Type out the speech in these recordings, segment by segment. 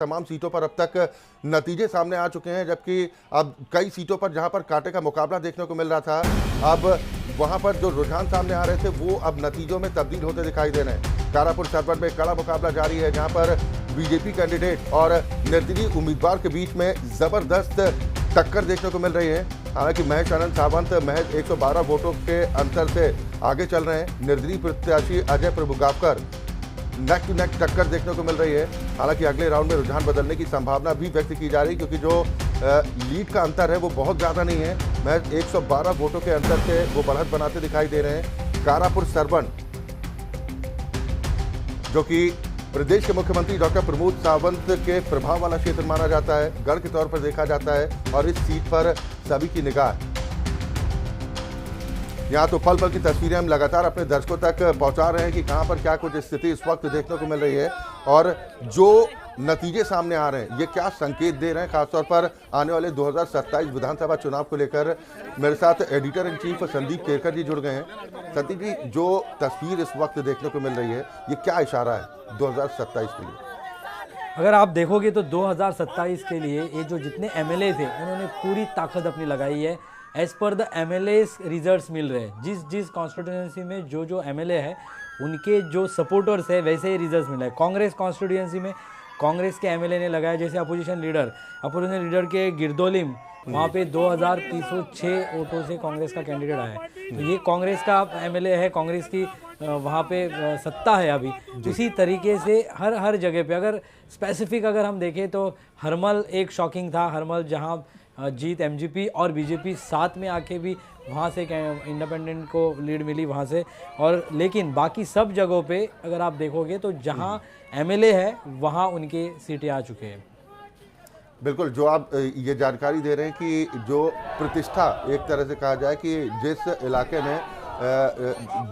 तमाम सीटों पर अब तक नतीजे सामने आ चुके हैं, जबकि अब कई सीटों पर जहां पर कांटे का मुकाबला देखने को मिल रहा था, अब वहां पर जो रुझान सामने आ रहे थे वो अब नतीजों में तब्दील होते दिखाई दे रहे हैं। तारापुर सरवन में कड़ा मुकाबला जारी है, जहां पर बीजेपी कैंडिडेट और निर्दलीय उम्मीदवार के बीच में जबरदस्त टक्कर देखने को मिल रही है। हालांकि महेश आनंद सावंत महज 112 वोटों के अंतर से आगे चल रहे हैं। निर्दलीय प्रत्याशी अजय प्रभुगावकर नेक टू नेक टक्कर देखने को मिल रही है। हालांकि अगले राउंड में रुझान बदलने की संभावना भी व्यक्त की जा रही है, क्योंकि जो लीड का अंतर है वो बहुत ज़्यादा नहीं है। महज 112 वोटों के अंतर से वो बढ़त बनाते दिखाई दे रहे हैं। तारापुर सरवन, जो कि प्रदेश के मुख्यमंत्री डॉक्टर प्रमोद सावंत के प्रभाव वाला क्षेत्र माना जाता है, गढ़ के तौर पर देखा जाता है, और इस सीट पर सभी की निगाह। यहाँ तो पल पल की तस्वीरें हम लगातार अपने दर्शकों तक पहुंचा रहे हैं कि कहां पर क्या कुछ स्थिति इस वक्त देखने को मिल रही है, और जो नतीजे सामने आ रहे हैं ये क्या संकेत दे रहे हैं, खासतौर पर आने वाले 2027 विधानसभा चुनाव को लेकर। मेरे साथ editor in chief Sandeep Kerkar ji जुड़ गए हैं। संदीप जी, जो तस्वीर इस वक्त देखने को मिल रही है ये क्या इशारा है 2027 के लिए? अगर आप देखोगे तो 2027 के लिए ये जो जितने एमएलए थे उन्होंने पूरी ताकत अपनी लगाई है। As per the MLA results मिल रहे हैं, जिस कॉन्स्टिट्यूएंसी में जो एमएलए है उनके जो सपोर्टर्स है वैसे ही रिजल्ट्स मिल रहे हैं। कांग्रेस कॉन्स्टिट्यूएंसी में कांग्रेस के एमएलए ने लगाया, जैसे अपोजिशन लीडर के गिरदोलिम, वहाँ पे 2306 वोटों से कांग्रेस का कैंडिडेट आया है। तो ये कांग्रेस का एमएलए है, कांग्रेस की वहाँ पे सत्ता है अभी। इसी तरीके से हर जगह पे अगर स्पेसिफिक अगर हम देखें तो हरमल एक शॉकिंग था। हरमल जहाँ जीत एमजीपी और बीजेपी साथ में आके भी वहाँ से इंडिपेंडेंट को लीड मिली वहाँ से, और लेकिन बाकी सब जगहों पे अगर आप देखोगे तो जहाँ एमएलए है वहाँ उनके सीटें आ चुके हैं। बिल्कुल, जो आप ये जानकारी दे रहे हैं कि जो प्रतिष्ठा एक तरह से कहा जाए कि जिस इलाके में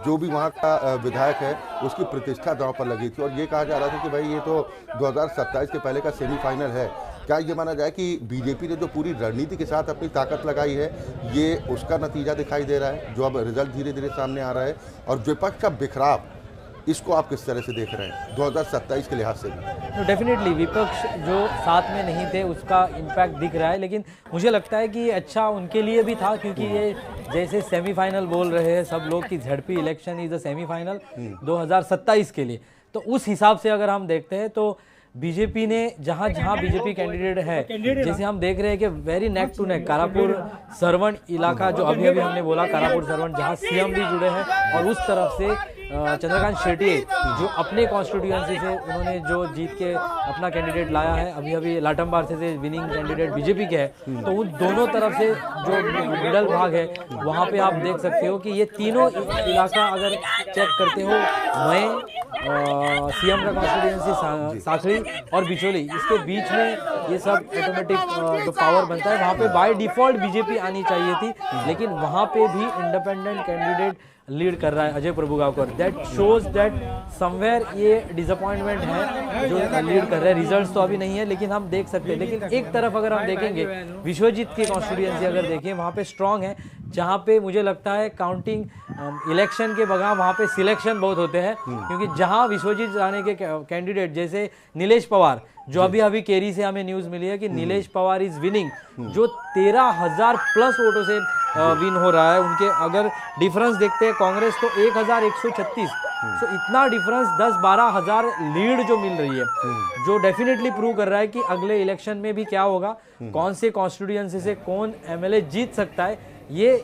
जो भी वहाँ का विधायक है उसकी प्रतिष्ठा दांव पर लगी थी, और ये कहा जा रहा था कि भाई ये तो 2027 के पहले का सेमीफाइनल है। क्या ये माना जाए कि बीजेपी ने जो पूरी रणनीति के साथ अपनी ताकत लगाई है ये उसका नतीजा दिखाई दे रहा है, जो अब रिजल्ट धीरे धीरे सामने आ रहा है? और विपक्ष का बिखराव, इसको आप किस तरह से देख रहे हैं 2027 के लिहाज से भी? तो डेफिनेटली विपक्ष जो साथ में नहीं थे उसका इम्पैक्ट दिख रहा है, लेकिन मुझे लगता है कि ये अच्छा उनके लिए भी था, क्योंकि ये जैसे सेमीफाइनल बोल रहे हैं सब लोग कि झड़पी इलेक्शन इज द सेमीफाइनल 2027 के लिए। तो उस हिसाब से अगर हम देखते हैं तो बीजेपी ने जहां बीजेपी कैंडिडेट है, जैसे हम देख रहे हैं कि very neck to neck Karapur Sarvan इलाका, जो अभी हमने बोला कारापुर सरवन, जहां सीएम भी जुड़े हैं, और उस तरफ से चंद्रकांत शेट्टी जो अपने कॉन्स्टिट्यूएंसी से उन्होंने जो जीत के अपना कैंडिडेट लाया है, अभी लाटमबार से विनिंग कैंडिडेट बीजेपी के है। तो उन दोनों तरफ से जो मिडल भाग है वहाँ पे आप देख सकते हो कि ये तीनों इलाका अगर चेक करते हो, मैं सीएम का कॉन्स्टिट्यूएंसी साखड़ी और बिचौली, इसके बीच में ये सब ऑटोमेटिक जो पावर बनता है, वहाँ पे बाय डिफॉल्ट बीजेपी आनी चाहिए थी, लेकिन वहाँ पे भी इंडिपेंडेंट कैंडिडेट लीड कर रहा है Ajay Prabhugaonkar. That shows that somewhere ये डिसअपॉइंटमेंट है जो लीड कर रहे हैं। रिजल्ट्स तो अभी नहीं है लेकिन हम देख सकते हैं। लेकिन एक तरफ अगर हम देखेंगे विश्वजीत की कॉन्स्टिट्यूएंसी अगर देखें, वहाँ पे स्ट्रांग है, जहाँ पे मुझे लगता है काउंटिंग इलेक्शन के बगैर वहाँ पे सिलेक्शन बहुत होते हैं, क्योंकि जहाँ विश्वजीत राणे के कैंडिडेट जैसे नीलेश पवार, जो अभी केरी से हमें न्यूज़ मिली है कि नीलेश पवार इज विनिंग, जो 13,000 प्लस वोटों से विन हो रहा है। उनके अगर डिफरेंस देखते हैं कांग्रेस तो 1,136, तो इतना डिफरेंस 10-12 हज़ार लीड जो मिल रही है, जो डेफिनेटली प्रूव कर रहा है कि अगले इलेक्शन में भी क्या होगा, कौन से कॉन्स्टिट्यूएंसी से कौन एमएलए जीत सकता है, ये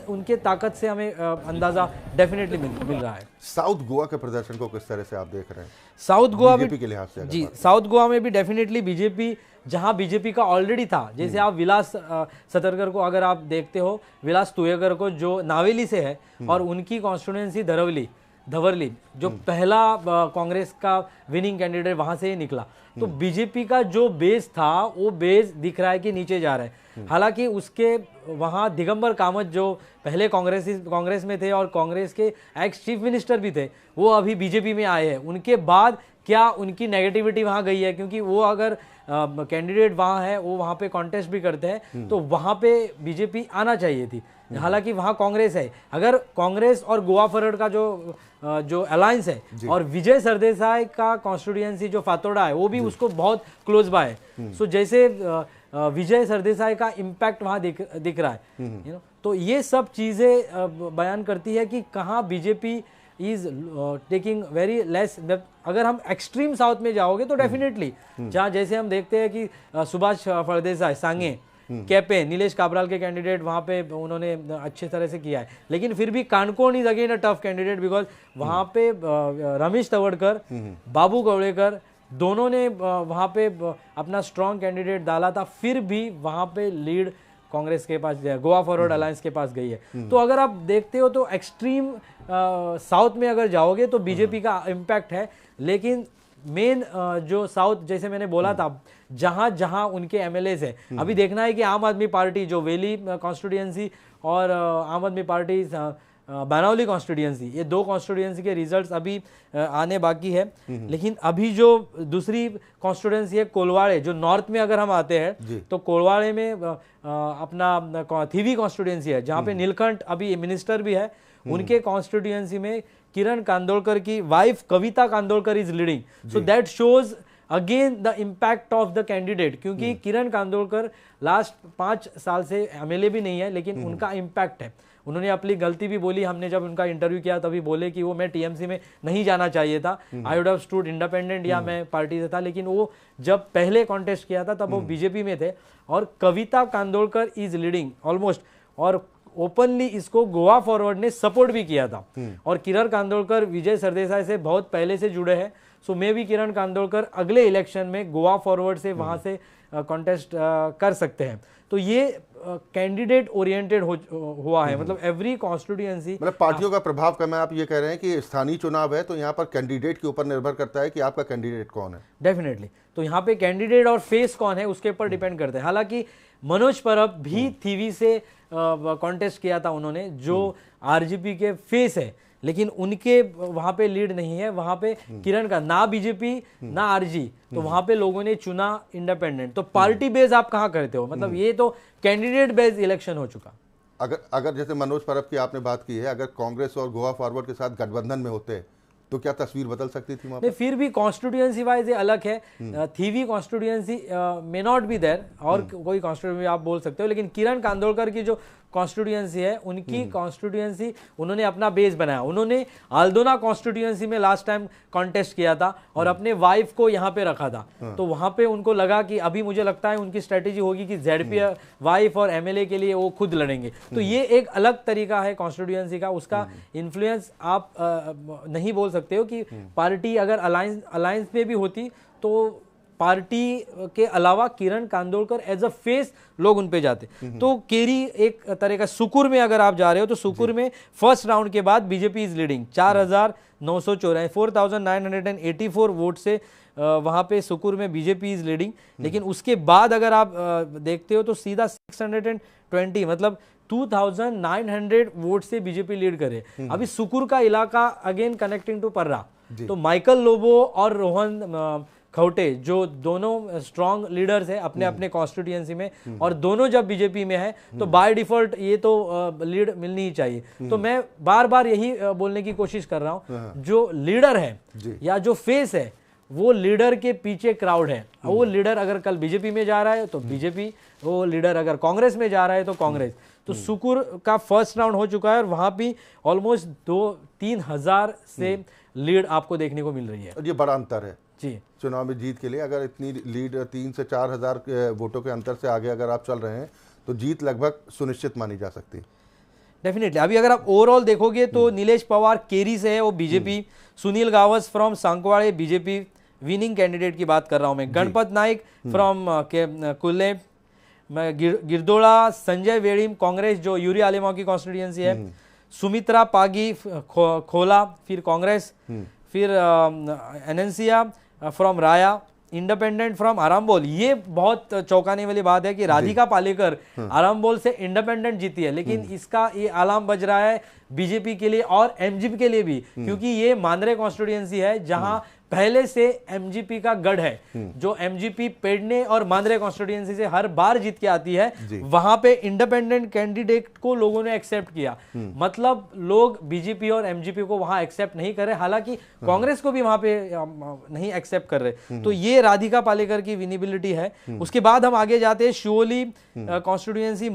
उनके ताकत से हमें अंदाजा डेफिनेटली मिल रहा है। साउथ गोवा के प्रदर्शन को किस तरह से आप देख रहे हैं साउथ गोवा बीजेपी के लिहाज से? जी, साउथ गोवा में भी डेफिनेटली बीजेपी, जहां बीजेपी का ऑलरेडी था, जैसे आप विलास सतरकर को अगर आप देखते हो, विलास तुयगर को जो नावेली से है, और उनकी कॉन्स्टिट्यूएंसी धवरली जो पहला कांग्रेस का विनिंग कैंडिडेट वहां से ही निकला। तो बीजेपी का जो बेस था वो बेस दिख रहा है कि नीचे जा रहा है। हालांकि उसके वहां दिगंबर कामत जो पहले कांग्रेस में थे और कांग्रेस के एक्स चीफ मिनिस्टर भी थे, वो अभी बीजेपी में आए हैं। उनके बाद क्या उनकी नेगेटिविटी वहां गई है, क्योंकि वो अगर कैंडिडेट वहां है, वो वहां पे कॉन्टेस्ट भी करते हैं, तो वहां पे बीजेपी आना चाहिए थी। हालांकि वहां कांग्रेस है, अगर कांग्रेस और गोवा फॉरवर्ड का जो अलायंस है और विजय सरदेसाई का कॉन्स्टिट्यूएंसी जो फातोड़ा है वो भी उसको बहुत क्लोज बाय है। सो जैसे विजय सरदेसाई का इम्पैक्ट वहां दिख रहा है, तो ये सब चीजें बयान करती है कि कहाँ BJP is taking very less. अगर हम एक्सट्रीम साउथ में जाओगे तो डेफिनेटली जहाँ जैसे हम देखते हैं कि सुभाष फरदेसाई सांगे कैपे नीलेश काबराल के कैंडिडेट वहां पे उन्होंने अच्छे तरह से किया है, लेकिन फिर भी Canacona is again a tough candidate because वहां पे रमेश तवड़कर, बाबू गवड़ेकर दोनों ने वहां पे अपना स्ट्रॉन्ग कैंडिडेट डाला था, फिर भी वहां पे लीड कांग्रेस के पास, गोवा फॉरवर्ड अलायंस के पास गई है। तो अगर आप देखते हो तो एक्सट्रीम साउथ में अगर जाओगे तो बीजेपी का इम्पैक्ट है, लेकिन मेन जो साउथ जैसे मैंने बोला था जहां जहां उनके एमएलएस है, अभी देखना है कि आम आदमी पार्टी जो वेली कॉन्स्टिट्यूएंसी और आम आदमी पार्टी बानौली कॉन्स्टिट्यूएंसी, ये दो कॉन्स्टिट्यूएंसी के रिजल्ट्स अभी आने बाकी है। लेकिन अभी जो दूसरी कॉन्स्टिट्यूएंसी है कोलवाड़े, जो नॉर्थ में अगर हम आते हैं तो कोलवाड़े में अपना थीवी कॉन्स्टिट्यूएंसी है जहाँ पे नीलकंठ अभी मिनिस्टर भी है, उनके कॉन्स्टिट्यूएंसी में किरण कांदोलकर की wife Kavita Kandolkar is leading. So that shows again the impact of the candidate, क्योंकि किरण कांदोलकर लास्ट 5 साल से एमएलए भी नहीं है, लेकिन उनका इम्पैक्ट है। उन्होंने अपनी गलती भी बोली, हमने जब उनका इंटरव्यू किया तभी बोले कि वो मैं टीएमसी में नहीं जाना चाहिए था, I would have stood independent या मैं पार्टी से था, लेकिन वो जब पहले कॉन्टेस्ट किया था तब वो बीजेपी में थे। और कविता कांदोलकर इज लीडिंग ऑलमोस्ट, और ओपनली इसको गोवा फॉरवर्ड ने सपोर्ट भी किया था। और किरण कांदोलकर विजय सरदेसाई से बहुत पहले से जुड़े हैं, सो मे भी किरण कांदोलकर अगले इलेक्शन में गोवा फॉरवर्ड से वहां से कॉन्टेस्ट कर सकते हैं। तो ये कैंडिडेट ओरिएंटेड हुआ है, मतलब एवरी कॉन्स्टिट्यूएंसी, मतलब पार्टियों का प्रभाव कम है। आप ये कह रहे हैं कि स्थानीय चुनाव है तो यहाँ पर कैंडिडेट के ऊपर निर्भर करता है कि आपका कैंडिडेट कौन है। डेफिनेटली, तो यहाँ पे कैंडिडेट और फेस कौन है उसके ऊपर डिपेंड करते हैं। हालांकि मनोज परब भी थीवी से कॉन्टेस्ट किया था उन्होंने, जो आरजेपी के फेस है, लेकिन उनके वहां पे लीड नहीं है, वहां पे किरण का ना बीजेपी ना आरजी, तो वहां पे लोगों ने चुना इंडिपेंडेंट। तो पार्टी बेस आप कहां करते हो, मतलब ये तो कैंडिडेट बेस्ड इलेक्शन हो चुका। अगर जैसे मनोज परब की आपने बात की है, अगर कांग्रेस और गोवा फॉरवर्ड के साथ गठबंधन में होते तो क्या तस्वीर बदल सकती थी वहां पर? फिर भी कॉन्स्टिट्यूएंसी वाइज ये अलग है, Thivim constituency may not be there, और कोई कॉन्स्टिट्यूएंसी आप बोल सकते हो, लेकिन किरण कांदोलकर की जो कॉन्स्टिट्यूएंसी है, उनकी कॉन्स्टिट्यूएंसी उन्होंने अपना बेस बनाया। उन्होंने आल्दोना कॉन्स्टिट्यूएंसी में लास्ट टाइम कॉन्टेस्ट किया था और अपने वाइफ को यहाँ पे रखा था, तो वहां पे उनको लगा कि अभी मुझे लगता है उनकी स्ट्रेटेजी होगी कि जेडपी वाइफ और एमएलए के लिए वो खुद लड़ेंगे। तो ये एक अलग तरीका है कॉन्स्टिट्यूएंसी का, उसका इन्फ्लुएंस आप नहीं बोल सकते हो कि पार्टी अगर अलायंस में भी होती तो पार्टी के अलावा किरण कांदोलकर एज अ फेस लोग उन पे जाते। तो केरी एक तरह का, सुकुर में अगर आप जा रहे हो तो सुकुर में फर्स्ट राउंड के बाद बीजेपी इज लीडिंग 4984 4984 वोट से वहां पे सुकुर में बीजेपी इज लीडिंग। लेकिन उसके बाद अगर आप देखते हो तो सीधा 620 मतलब 2900 वोट से बीजेपी लीड करे। अभी सुकुर का इलाका अगेन कनेक्टिंग टू पर्रा, तो माइकल लोबो और रोहन खौटे जो दोनों स्ट्रॉन्ग लीडर्स हैं अपने अपने कॉन्स्टिट्यूएंसी में, और दोनों जब बीजेपी में है तो बाय डिफॉल्ट ये तो लीड मिलनी ही चाहिए। तो मैं बार बार यही बोलने की कोशिश कर रहा हूँ, जो लीडर है या जो फेस है वो लीडर के पीछे क्राउड है। वो लीडर अगर कल बीजेपी में जा रहा है तो बीजेपी, वो लीडर अगर कांग्रेस में जा रहा है तो कांग्रेस। तो सुकुर का फर्स्ट राउंड हो चुका है और वहां भी ऑलमोस्ट 2-3 हजार से लीड आपको देखने को मिल रही है। ये बड़ा अंतर है जी चुनाव में जीत के लिए। अगर इतनी लीड 3 से 4 हजार वोटों के अंतर से आगे अगर आप चल रहे हैं तो जीत लगभग सुनिश्चित मानी जा सकती है। डेफिनेटली। अभी अगर आप ओवरऑल देखोगे तो नीलेश पवार केरी से है, वो BJP, Sunil Gawas from सांकवाड़े BJP winning candidate की बात कर रहा हूं मैं, गणपत नाइक फ्रॉम कुल्ले, गिरदोड़ा संजय वेड़ीम कांग्रेस जो यूरी आलिमाओं की कॉन्स्टिट्यूएंसी है, सुमित्रा पागी खोला फिर कांग्रेस, फिर एनएनसिया from Raya, independent from Arambol. ये बहुत चौंकाने वाली बात है कि राधिका पालेकर आरामबोल से इंडिपेंडेंट जीती है, लेकिन इसका ये अलार्म बज रहा है बीजेपी के लिए और एमजीपी के लिए भी, क्योंकि ये मांद्रे कॉन्स्टिट्यूएंसी है जहां पहले से एमजीपी का गढ़ है। जो एमजीपी पेडने और मांद्रे कॉन्स्टिट्यूएंसी से हर बार जीत के आती है, वहां पे इंडिपेंडेंट कैंडिडेट को लोगों ने एक्सेप्ट किया। मतलब लोग बीजेपी और एमजीपी को वहां एक्सेप्ट नहीं कर रहे, हालांकि कांग्रेस को भी वहां पे नहीं एक्सेप्ट कर रहे। तो ये राधिका पालेकर की विनिबिलिटी है। उसके बाद हम आगे जाते हैं, शिवोली कॉन्स्टिट्यूएंसी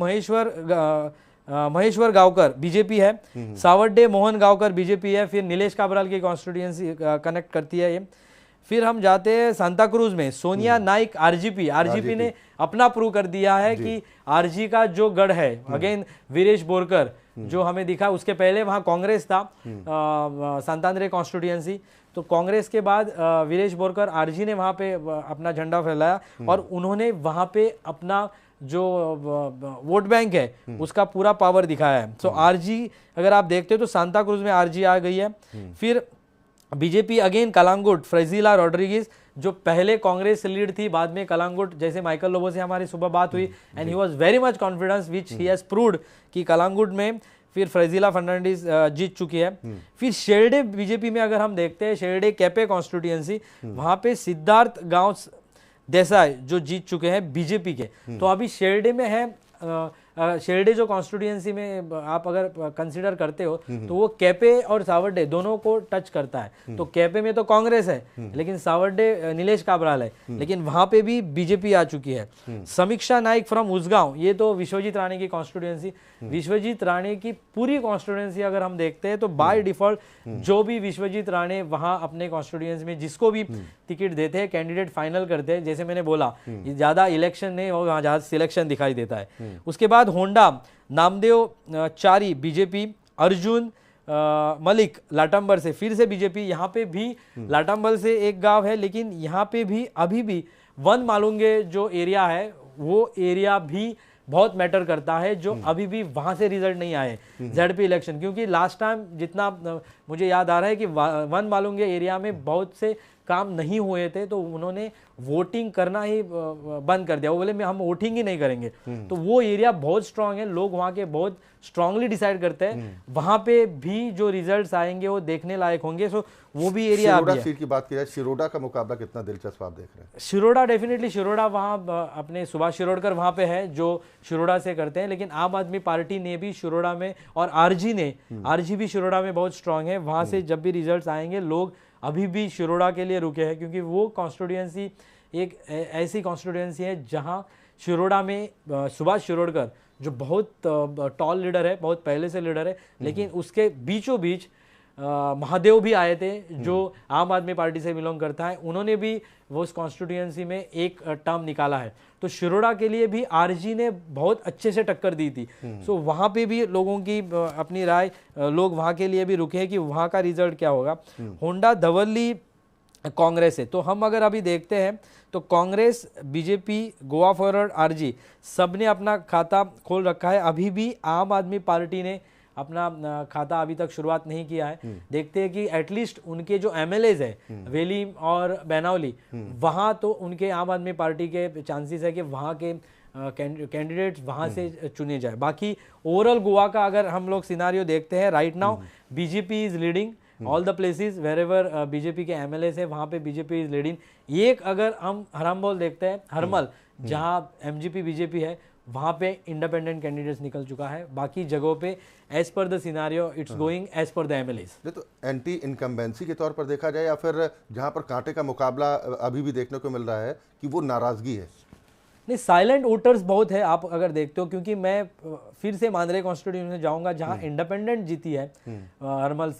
महेश्वर गांवकर बीजेपी है, सावड्डे मोहन गांवकर बीजेपी है, फिर नीलेश काबराल की कॉन्स्टिट्यूएंसी कनेक्ट करती है ये। फिर हम जाते हैं सांता क्रूज में, सोनिया नाइक आरजीपी ने अपना प्रूव कर दिया है कि आरजी का जो गढ़ है, अगेन वीरेश बोरकर जो हमें दिखा। उसके पहले वहां कांग्रेस था, संतानरे कॉन्स्टिट्यूएंसी, तो कांग्रेस के बाद वीरेश बोरकर आरजी ने वहां पे अपना झंडा फहराया और उन्होंने वहां पे अपना जो वोट बैंक है उसका पूरा पावर दिखाया है। सो आरजी अगर आप देखते हो तो सांता क्रूज में आरजी आ गई है। फिर बीजेपी अगेन कलांगुट, फ्रेजिला रॉड्रिगेज जो पहले कांग्रेस से लीड थी, बाद में कलांगुट, जैसे माइकल लोबो से हमारी सुबह बात हुई and he was very much confidence which he has proved कि कलांगुट में फिर फ्रेजिला फर्नांडिस जीत चुकी है। फिर शेरडे बीजेपी में अगर हम देखते हैं, शेरडे कैपे कॉन्स्टिट्यूएंसी, वहां पे सिद्धार्थ गांव देसाई जो जीत चुके हैं बीजेपी के। तो अभी शेरडे में है, शेरडे जो कॉन्स्टिट्यूएंसी में आप अगर कंसीडर करते हो तो वो कैपे और सावड्डे दोनों को टच करता है। तो कैपे में तो कांग्रेस है, लेकिन सावड्डे नीलेश काबराल है, लेकिन वहां पे भी बीजेपी आ चुकी है। समीक्षा नाइक फ्रॉम उसगांव, ये तो विश्वजीत राणे की कॉन्स्टिट्यूएंसी, विश्वजीत राणे की पूरी कॉन्स्टिट्यूएंसी अगर हम देखते हैं तो बाय डिफॉल्ट जो भी विश्वजीत राणे वहां अपने कॉन्स्टिट्यूएंसी में जिसको भी टिकट देते हैं, कैंडिडेट फाइनल करते हैं। जैसे मैंने बोला, ज्यादा इलेक्शन नहीं होगा, वहां ज्यादा सिलेक्शन दिखाई देता है। उसके बाद होंडा नामदेव चारी बीजेपी, अर्जुन मलिक लाटम्बर से फिर से बीजेपी। यहाँ पे भी लाटम्बर से एक गांव है, लेकिन यहाँ पे भी अभी भी वन मालूंगे जो एरिया है वो एरिया भी बहुत मैटर करता है, जो अभी भी वहां से रिजल्ट नहीं आए जेडपी इलेक्शन। क्योंकि लास्ट टाइम जितना मुझे याद आ रहा है कि वन मालूंगे एरिया में बहुत से काम नहीं हुए थे, तो उन्होंने वोटिंग करना ही बंद कर दिया। वो बोले हम वोटिंग ही नहीं करेंगे। तो वो एरिया बहुत स्ट्रांग है, लोग वहां के बहुत स्ट्रांगली डिसाइड करते हैं। वहां पे भी जो रिजल्ट्स आएंगे वो देखने लायक होंगे। सो वो भी एरिया शिरोडा सीट की बात की जाए, शिरोडा का मुकाबला कितना दिलचस्प आप देख रहे हैं? शिरोडा डेफिनेटली, शिरोडा वहां अपने सुभाष शिरोडकर वहां पे है जो शिरोडा से करते हैं, लेकिन आम आदमी पार्टी ने भी शिरोडा में और आरजी भी शिरोडा में बहुत स्ट्रांग है। वहां से जब भी रिजल्ट्स आएंगे लोग अभी भी शिरोडा के लिए रुके हैं, क्योंकि वो कॉन्स्टिट्यूएंसी एक ऐसी कॉन्स्टिट्यूएंसी है जहां शिरोडा में सुभाष शिरोडकर जो बहुत टॉल लीडर है, बहुत पहले से लीडर है, लेकिन उसके बीचों बीच महादेव भी आए थे जो आम आदमी पार्टी से बिलोंग करता है। उन्होंने भी वो उस कॉन्स्टिट्यूएंसी में एक टर्म निकाला है। तो शिरोडा के लिए भी आरजी ने बहुत अच्छे से टक्कर दी थी। सो वहां पे भी लोगों की अपनी राय, लोग वहां के लिए भी रुके हैं कि वहां का रिजल्ट क्या होगा। होंडा धवल्ली कांग्रेस है। तो हम अगर अभी देखते हैं तो कांग्रेस, बीजेपी, गोवा फॉरवर्ड, आरजी सब ने अपना खाता खोल रखा है। अभी भी आम आदमी पार्टी ने अपना खाता अभी तक शुरुआत नहीं किया है। देखते हैं कि एटलीस्ट उनके जो एमएलएज है वेलीम और बेनावली, वहां तो उनके आम आदमी पार्टी के चांसेस है कि वहां के कैंडिडेट्स वहां से चुने जाए। बाकी ओवरऑल गोवा का अगर हम लोग सिनारियो देखते हैं, right now BJP is leading all the places wherever BJP के एमएलए है, वहां पे बीजेपी इज लीडिंग। एक अगर हम हरमल देखते हैं, हरमल जहां एमजीपी बीजेपी है, वहां पे इंडिपेंडेंट कैंडिडेट्स निकल चुका है। बाकी जगहों पे as per the scenario it's going as per the MLAs. तो एंटी इनकम्बेंसी के तौर पर देखा जाए या फिर जहां पर कांटे का मुकाबला अभी भी देखने को मिल रहा है कि वो नाराजगी है? नहीं, साइलेंट वोटर्स बहुत है आप अगर देखते हो, क्योंकि मैं फिर से मांद्रे कॉन्स्टिट्यूएंसी में जाऊंगा जहां इंडिपेंडेंट जीती है हरमल